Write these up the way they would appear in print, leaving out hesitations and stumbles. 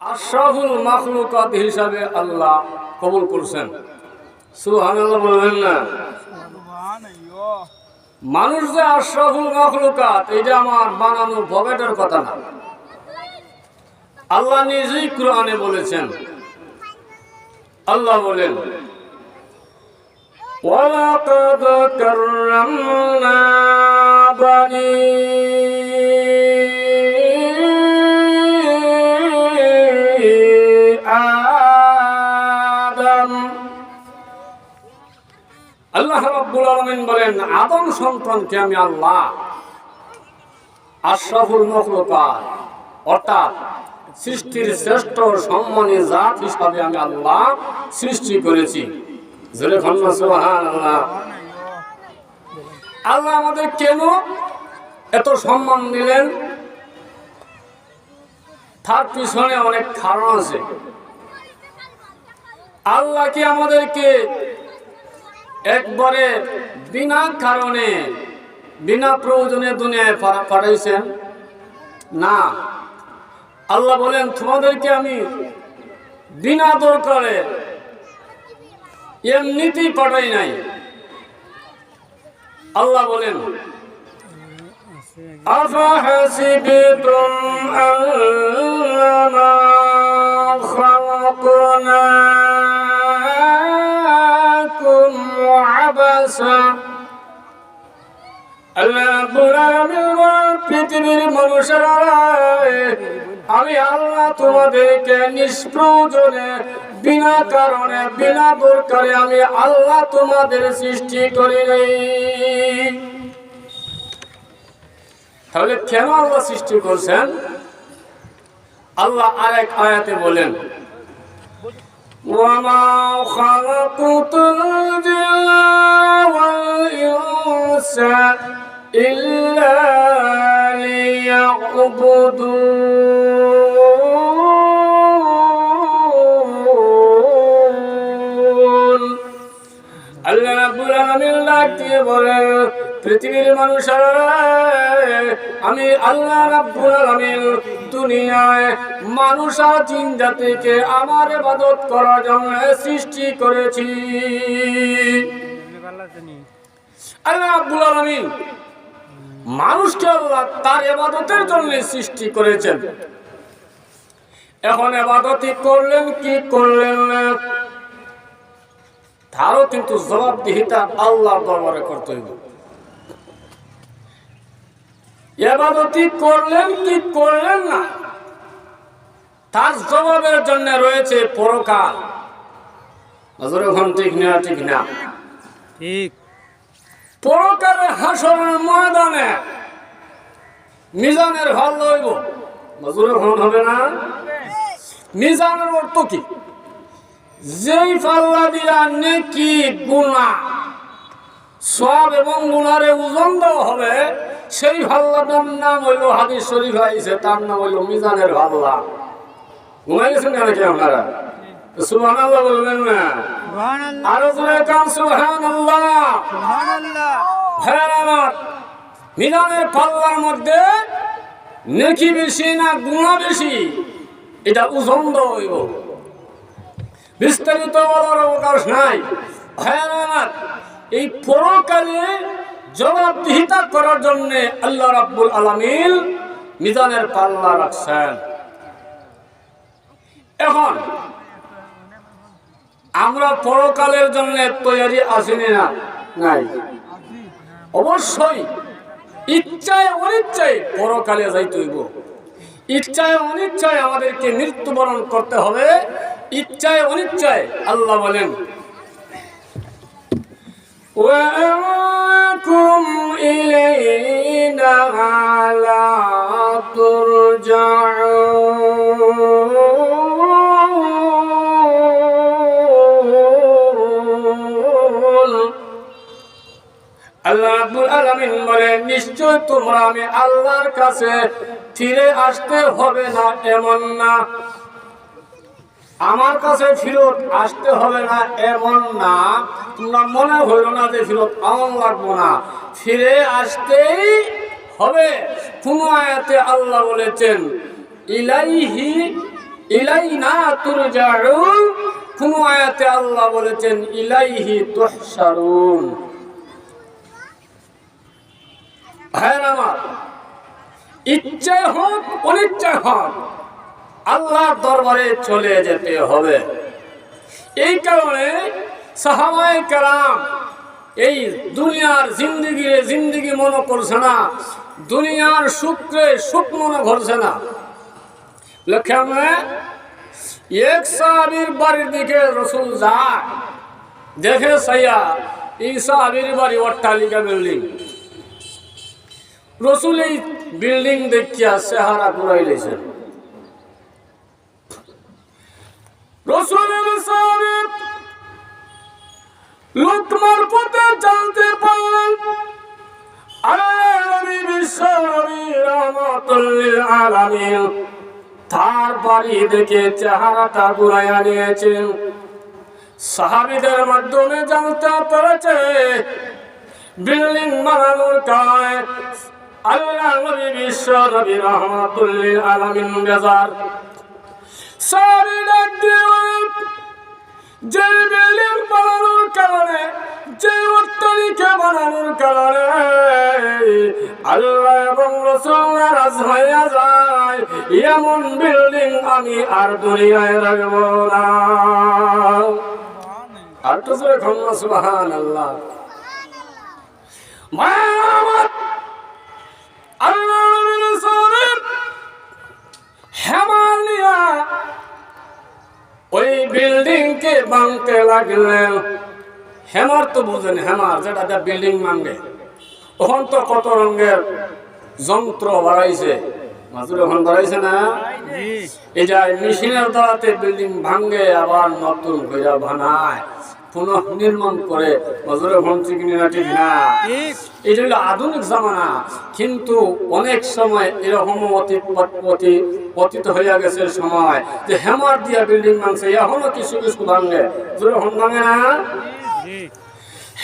আশরাফুল মাখলুকাত হিসাবে আল্লাহ কবুল করছেন। সুবহানাল্লাহ বলবেন না? মানুষ যে আশরাফুল মাখলুকাত এটা আমার বানানো ভবেটের কথা না, আল্লাহ নিজেই কোরআনে বলেছেন। আল্লাহ বলেন, ওয়ালাকাদ কাররামনা বানি আদম। আল্লাহ রাব্বুল আলামিন বলেন, আদম সন্তানকে আমি আল্লাহ আশরাফুল মাখলুকাত অর্থাৎ সৃষ্টির শ্রেষ্ঠ সম্মানী জাত হিসাবে আমি আল্লাহ সৃষ্টি করেছি। জোরে বলুন সুবহানাল্লাহ। আল্লাহ আমাদের কেন এত সম্মান দিলেন তার পিছনে অনেক কারণ আছে। আল্লাহ কি আমাদেরকে একবারে বিনা কারণে বিনা প্রয়োজনে দুনিয়ায় পাঠাইছেন? না, আল্লাহ বলেন তোমাদেরকে আমি বিনা দরকারে এমনিতেই পাঠাই নাই। আল্লাহ বলেন, আফাহাসিবতুম আন্নামা খালাকনাকুম আবাসা। আল্লাহ রাব্বুল আলামিন পৃথিবীর মানুষেরা, আমি আল্লাহ তোমাদেরকে নিষ্প্রয়োজনে বিনা কারণে বিনা দরকারে আমি আল্লাহ তোমাদের সৃষ্টি করি নাই। তাহলে কেন আল্লাহ সৃষ্টি করছেন? আল্লাহ আরেক আয়াতে বলেন, ওয়ামা খালাকুতুল জিন্না ওয়াল ইনসা ইল্লা লিয়াবুদুন। আল্লাহ রাব্বুল আলামিন ডাক দিয়ে বলেন, পৃথিবীর মানুষেরা, আমি আল্লাহ রাব্বুল আলামিন দুনিয়ায় মানুষ আর জিন জাতিকে আমার ইবাদত করার জন্য সৃষ্টি করেছি। আল্লাহ রাব্বুল আলামিন মানুষকে আল্লাহ তার ইবাদতের জন্য সৃষ্টি করেছেন। এখন ইবাদতই করলেন কি করলেন না তারও কিন্তু জবাবদিহিতা আল্লাহর দরবারে করতে হইব। ইবাদতই করলেন কি করলেন না তার জবাবের জন্য রয়েছে পরকাল। নজরে ঘন ঠিক না? ঠিক না? ঠিক। পরকালে হাসরের ময়দানে মিজানের হল লইব। নজরে ঘন হবে না? মিজানের অর্থ কি? যেই পাল্লা দিয়া নেকি গুনাহ সওয়াব এবং গুনাহের ওজন দেওয়া হবে, সেই পাল্লাটার নাম হইল, হাদিস শরীফে আইছে, তার নাম হইল মিজানের পাল্লা। ঘুমাই গেছেন কেন কি আপনারা? সুবহানাল্লাহ বলবেন না? আরো জোরে কান সুবহানাল্লাহ। হ্যাঁ, আমার মিজানের পাল্লার মধ্যে নেকি বেশি না গুনাহ বেশি এটা ওজন দেওয়া হইব। বিস্তারিত বলার অবকাশ নাই। হ্যাঁ, আমার এই পরকালে জবাবদিহিতা করার জন্য আল্লাহ রাব্বুল আলামিন মিজানের পাল্লা রাখছেন। এখন আমরা পরকালের জন্য তৈরি আসিনি না? নাই। অবশ্যই ইচ্ছায় অনিচ্ছায় পরকালে যাইতে হইব। ইচ্ছায় অনিচ্ছায় আমাদেরকে মৃত্যুবরণ করতে হবে। ইচ্ছায় অনিচ্ছায় আল্লাহ বলেন, وَأَنْكُمْ إِلَيْنَا لَا تُرْجَعُونَ। আল্লাহ রাব্বুল আলামিন বলেন, নিশ্চয় তোমরা আমি আল্লাহর কাছে ফিরে আসতে হবে না এমন না, আমার কাছে ফিরত আসতে হবে না এমন না। তোমরা মনে হইল না যে ফিরত আমার লাগবো না, ফিরে আসতেই হবে। কোন আয়াতে আল্লাহ বলেছেন ইলাইহি ইলাইনা তুরজাউন, কোন আয়াতে আল্লাহ বলেছেন ইলাইহি তুহশারুন। ভাইরা আমার, ইচ্ছে হোক অনিচ্ছা হোক আল্লাহর দরবারে চলে যেতে হবে। এই কারণে সাহাবায়ে কেরাম এই দুনিয়ার জিন্দিগি মনে করছে না, দুনিয়ার সুখে সুখ মনে করছে না। লক্ষ্য এক সাহাবীর বাড়ির দিকে রাসূল যায়, দেখে সাইয়া এই সাহাবীর বাড়ি অট্টালিকা বিল্ডিং। রাসূল এই বিল্ডিং দেখিয়া চেহারা ঘুরাইলেছেন। রাসূলের সাহাবী লোকমার পথে জানতে পারলেন আল্লাহর নবী বিশ্ব নবী রাহমাতুল লিল আলামিন তার বাড়ি দেখে চেহারাটা ঘুরাইয়া নিয়েছেন। সাহাবীদের মাধ্যমে জানতে পেরেছে বিল্ডিং বানানোর কারণে আল্লাহর নবী বিশ্ব নবী রাহমাতুল লিল আলামিন বেজার। সাহাবীরা যে বিল্ডিং বানানোর কারণে, যে অট্টালিকা বানানোর কারণে আল্লাহ এবং রাসূল নারাজ হয়ে যায়, এমন বিল্ডিং আমি আর দুনিয়ায় রাখব না। আর তো জোরে বলুন সুবহানাল্লাহ। আল্লাহ নবী রাসূলের হেমাল নিয়া ওই বিল্ডিং কে ভাঙতে লাগলেন। হেমার তো বুঝেন, হেমার যেটা বিল্ডিং ভাঙে। তখন তো কত রঙের যন্ত্র বাড়াইছে, মাজুর এখন বাড়াইছে না? এই যে মেশিনের দ্বারাতে বিল্ডিং ভাঙে আবার নতুন করে বানায়, পুনঃ নির্মাণ করে। মাজুরে ভনছি কিনা না? ঠিক না? এটা হলো আধুনিক জামানা। কিন্তু অনেক সময় এরকম অতীত হইয়া গেছে সময় যে হেমার দিয়া বিল্ডিং ভাঙছে, এখনো কিছু কিছু ভাঙে। যখন ভাঙে না,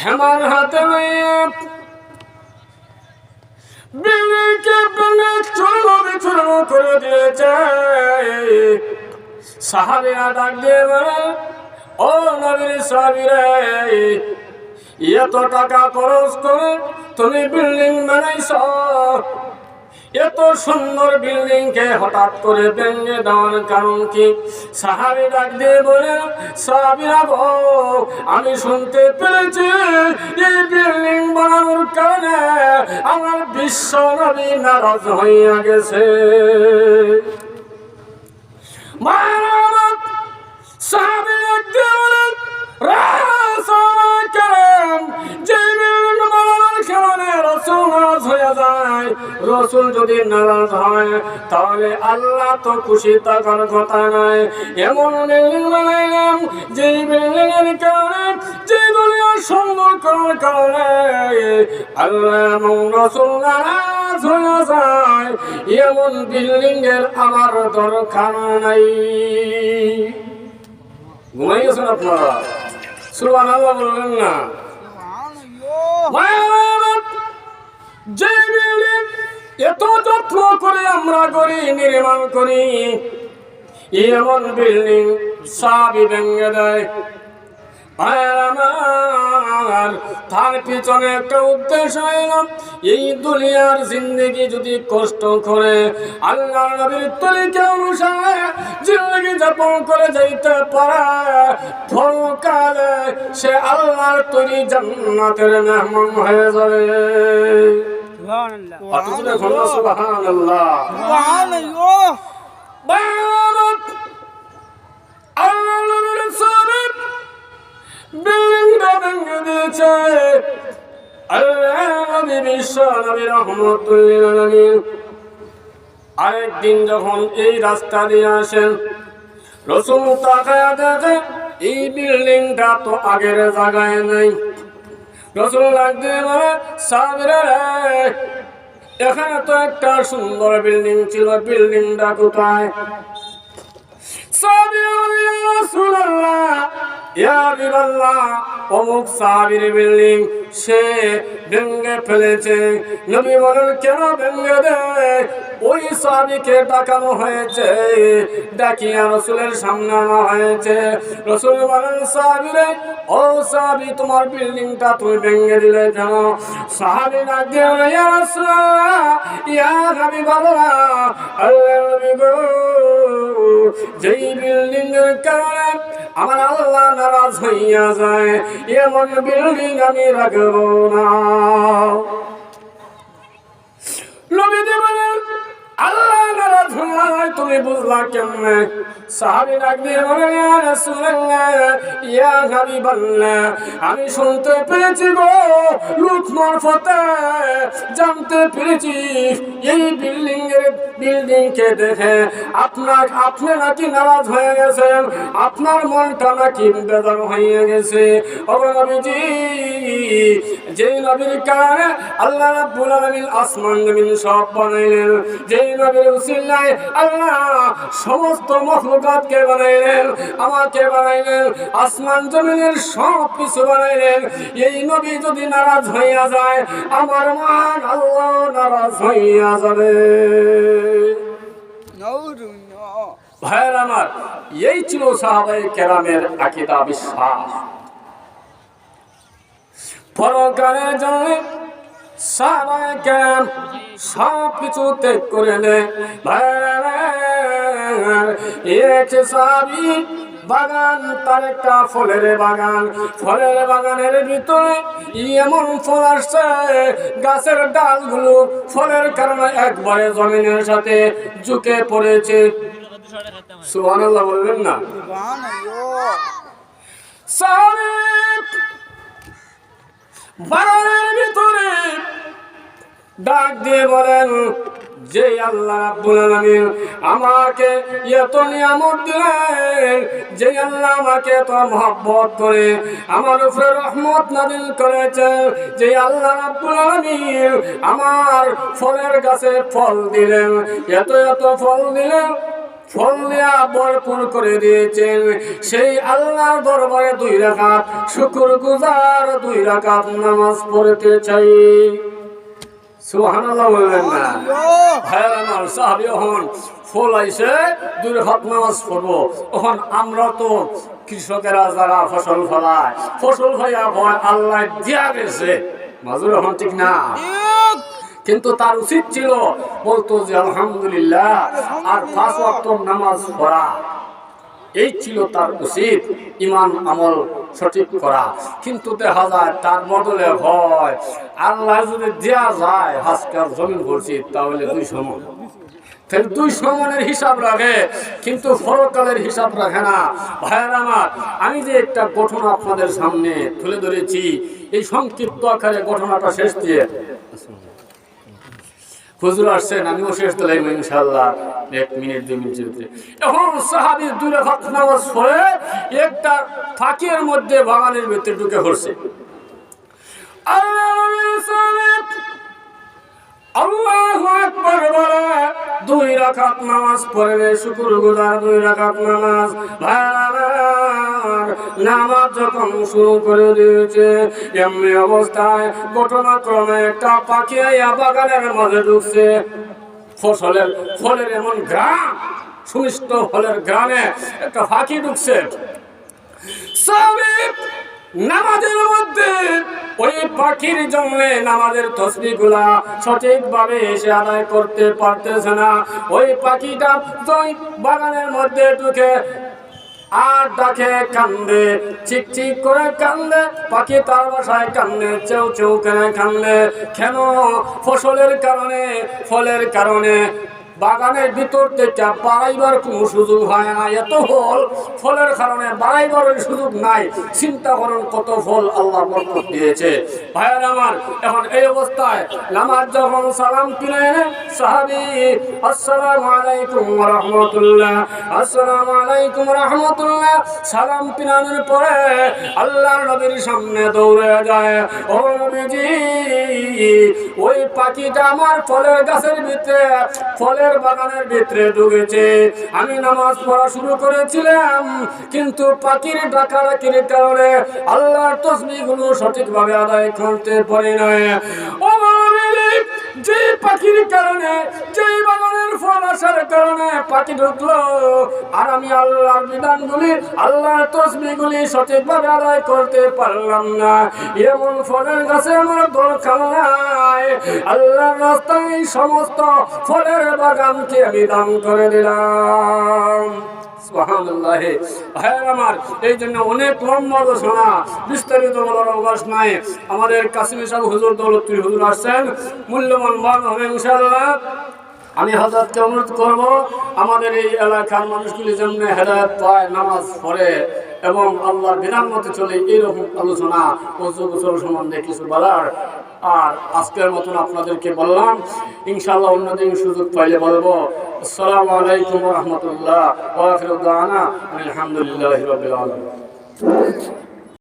হেমার হাতে বিল্ডিংকে ভেঙে চূর্ণ করে দিয়েছে। সাহাবীরা ডাক দিয়ে বলে, ও নবীর সাহাবীরা, এত টাকা খরচ করে তুমি বিল্ডিং বানাইছ, এত সুন্দর বিল্ডিং কে হঠাৎ করে ভেঙে দেওয়ার কারণ কি? সাহাবী ডাক দিয়ে বলে, সাহাবীরা গো, আমি শুনতে পেরেছি এই বিল্ডিং বানানোর কারণে আমার বিশ্ব নবী নারাজ হইয়া গেছে। সাহাবী ডাক দিয়ে বলে, রাসূল যদি নারাজ হয় তাহলে আল্লাহ তো খুশি থাকার কথা নাই। এমন বিল্ডিং বানাইলাম যে বিল্ডিং এর কারণে, যে দুনিয়ার সুন্দর করার কারণে আল্লাহ এবং রাসূল নারাজ হয়ে যায়, এমন বিল্ডিং এর আমার দরকার নাই। ঘুমাই গেছেন আপনারা? সুবহানাল্লাহ বলবেন না? যে বিল্ডিং এত যত্ন করে আমরা করি, নির্মাণ করি, এমন বিল্ডিং সবই ভেঙে দেয়। তার পিছনে একটা উদ্দেশ্য হইল, এই দুনিয়ার জিন্দগি যদি কষ্ট করে আল্লাহ নবীর তরিকা অনুসারে জিন্দগি যাপন করে যাইতে পারে, পরকালে সে আল্লাহর তৈরি জান্নাতের মেহমান হয়ে যাবে। সুবহানাল্লাহ। আল্লাহ নবীর সাহাবী বিল্ডিংটা ভেঙে দিয়েছে। আল্লাহ নবী বিশ্ব নবী রাহমাতুল লিল আলামিন আরেকদিন যখন এই রাস্তা দিয়ে আসেন, রাসূল তাকায়া দেখে এই বিল্ডিংটা তো আগের জায়গায় নাই। রাসূল লাগতে বলে, সাহাবীরা, এখানে তো একটা সুন্দর বিল্ডিং ছিল, বিল্ডিংটা কোথায়? সাহাবী বলে, ইয়া রাসূলুল্লাহ, ইয়া হাবিবাল্লাহ, অমুক সাহাবীর বিল্ডিং সে ভেঙে ফেলেছে। নবী বলেন কেন ভেঙে দেয়? ওই সাহাবীকে ডাকানো হয়েছে, ডাকিয়া রাসূলের সামনে আনা হয়েছে। রাসূল বলেন সাহাবীরে, ও সাহাবী তোমার বিল্ডিংটা তুমি ভেঙে দিলে কেন? সাহাবী ডাক দিয়ে বলে, ইয়া রাসূলুল্লাহ, ইয়া হাবিবাল্লাহ, আল্লাহর নবী গো, যেই বিল্ডিং এর কারণে আমার আল্লাহ নারাজ হইয়া যায় এমন বিল্ডিং আমি রাখবো না। নবী বলেন আল্লাহ নারাজ হইয়া যায় তুমি বুঝলা কেমনে? সাহাবী ডাক দিয়ে বলে, ইয়া রাসূলুল্লাহ, ইয়া হাবিবাল্লাহ, আমি শুনতে পেরেছি গো, লোক মারফতে জানতে পেরেছি এই বিল্ডিংকে দেখে আপনি নাকি নারাজ হয়ে গেছেন, আপনার মনটা নাকি বেজার হয়ে গেছে। ও নবীজি, যেই নবীর কারণে আল্লাহ রাব্বুল আলামিন আসমান জমিন সব বানাইলেন, যেই নবীর উসিলায় আল্লাহ সমস্ত মখলুকাতকে বানাইলেন, আমাকে বানাইলেন, আসমান জমিনের সব কিছু বানাইলেন, এই নবী যদি নারাজ হইয়া যায় আমার মহান আল্লাহ নারাজ হইয়া যাবে। ভাইয়ের আমার, এই ছিল সাহাবায়ে কেরামের আকীদা বিশ্বাস। পরকালের জন্য সাহাবায়ে কেরাম সব কিছু ত্যাগ করে নেয়। এক সাহাবী বাগান, তার একটা ফলের বাগান, ফলের বাগানের ভিতরে এমন ফল আসছে গাছের ডালগুলো ফলের কারণে একবারে জমিনের সাথে ঝুঁকে পড়েছে। সুবহানাল্লাহ বলবেন না? বাগানের ভিতরে ডাক দিয়ে বলেন, যে আল্লাহ রাব্বুল আলামিন আমাকে এত নিয়ামত দিলেন, যে আল্লাহ আমাকে এত মহব্বত করে আমার উপরে রহমত নাযিল করেছেন, যে আল্লাহ রাব্বুল আলামিন আমার ফলের গাছে ফল দিলেন, এত এত ফল দিলেন, ফল দিয়া ভরপুর করে দিয়েছেন, সেই আল্লাহর দরবারে 2 রাকাত শুকরগুজার 2 রাকাত নামাজ পড়তে চাই। সুবহানাল্লাহ বলবেন না? ভাইরা আমার, সাহাবী হন ফল আইছে 2 রাকাত নামাজ পড়বো। এখন আমরা তো কৃষকেরা যারা ফসল ফলায়, ফসল হইয়া ভয় আল্লাহ দিয়া গেছে, মাজুর হন ঠিক না? কিন্তু তার উচিত ছিল বলতো যে আলহামদুলিল্লাহ আর 5 ওয়াক্ত নামাজ পড়া, এই ছিল তার উচিত, ইমান আমল সঠিক করা। কিন্তু দেখা যায় তার বদলে হয় আল্লাহ যদি দেয়া যায় হাসকার জমিন ভরছি তাহলে 2 সমান, তাহলে 2 সমানের হিসাব রাখে কিন্তু ফরকালের হিসাব রাখে না। ভাইয়ের আমার, আমি যে একটা ঘটনা আপনাদের সামনে তুলে ধরেছি, এই সংক্ষিপ্ত আকারে ঘটনাটা শেষ দিয়ে হুজুর আসছেন, আমিও শেষ দিলাম ইনশাআল্লাহ 1 মিনিট 2 মিনিটের ভিতরে। এখন সাহাবী 2 রাকাত নামাজ পড়ে একটা ফাঁকের মধ্যে বাগানের ভিতরে ঢুকে পড়ছে। আল্লাহু আকবার বলে 2 রাকাত নামাজ পড়ে শুকরগুজার 2 রাকাত নামাজ। নামাজ যখন শুরু করে দিয়েছে এমনি অবস্থায় ঘটনাক্রমে একটা পাখি বাগানের মাঝে ঢুকছে। ফলের এমন গ্রাম, সুমিষ্ট ফলের গ্রামে একটা পাখি ঢুকছে। নামাজের মধ্যে ওই পাখির জন্য নামাজের তসবিহ গুলা সঠিকভাবে এসে আদায় করতে পারতেছে না। ওই পাখিটা ওই বাগানের মধ্যে ঢুকে আর ডাকে, কান্দে, চিক চিক করে কান্দে। পাখি তার বাসায় কান্দে, চেউ চেউ করে কান্দে। কেন? ফসলের কারণে, ফলের কারণে বাগানের ভিতর থেকে বাড়াইবার কোনো সুযোগ হয় না। এত ফলের কারণে বাড়াইবার সুযোগ নাই। চিন্তা করুন কত ফল আল্লাহ বরকত দিয়েছে। ভাইয়ের আমার, এখন এই অবস্থায় নামাজ যখন সালাম ফিরায় সাহাবী আসসালামু আলাইকুম ওয়া রাহমাতুল্লাহ, আসসালামু আলাইকুম ওয়া রাহমাতুল্লাহ সালাম ফিরানোর পরে আল্লাহর নবীর সামনে দৌড়ে যায়। ও নবীজি, ওই পাখিটা আমার ফলের গাছের ভিতরে ফলের ফলের বাগানের ভিতরে ঢুকেছে। আমি নামাজ পড়া শুরু করেছিলাম, কিন্তু পাখির ডাকাডাকির কারণে আল্লাহর তাসবিহগুলো সঠিকভাবে আদায় করতে পারি নাই। ও মালিক, যে পাখির কারণে, যেই বাগানের ফল আসার কারণে পাখি ঢুকলো, আর আমি আল্লাহর বিধানগুলি, আল্লাহর তাসবিহগুলি সঠিকভাবে আদায় করতে পারলাম না, এমন ফলের গাছে আমার দরকার নাই। আল্লাহর রাস্তায় এই সমস্ত ফলের বাগানকে আমি দান করে দিলাম। সুবহানাল্লাহ। ভাইয়ের আমার, এই জন্য অনেক লম্বা ঘোষণা, বিস্তারিত বলার অবকাশ নাই। আমাদের কাসিমি সাহেব হুজুর, দৌলতপুর হুজুর আসছেন, মূল্যবান বান হবে ইনশাআল্লাহ। আমি হযরতকে অনুরোধ করব, আমাদের এই এলাকার মানুষগুলি যেন হেদায়েত পায়, নামাজ পড়ে এবং আল্লাহর বিধান মতে চলে, এইরকম আলোচনা ওযু গোসল সম্বন্ধে কিছু বলার। আর আজকের মতন আপনাদেরকে বললাম, ইনশাআল্লাহ অন্যদিন সুযোগ পাইলে বলবো। আসসালামু আলাইকুম ওয়া রাহমাতুল্লাহ ওয়া আখিরু দাওয়ানা আলহামদুলিল্লাহি রাব্বিল আলামিন।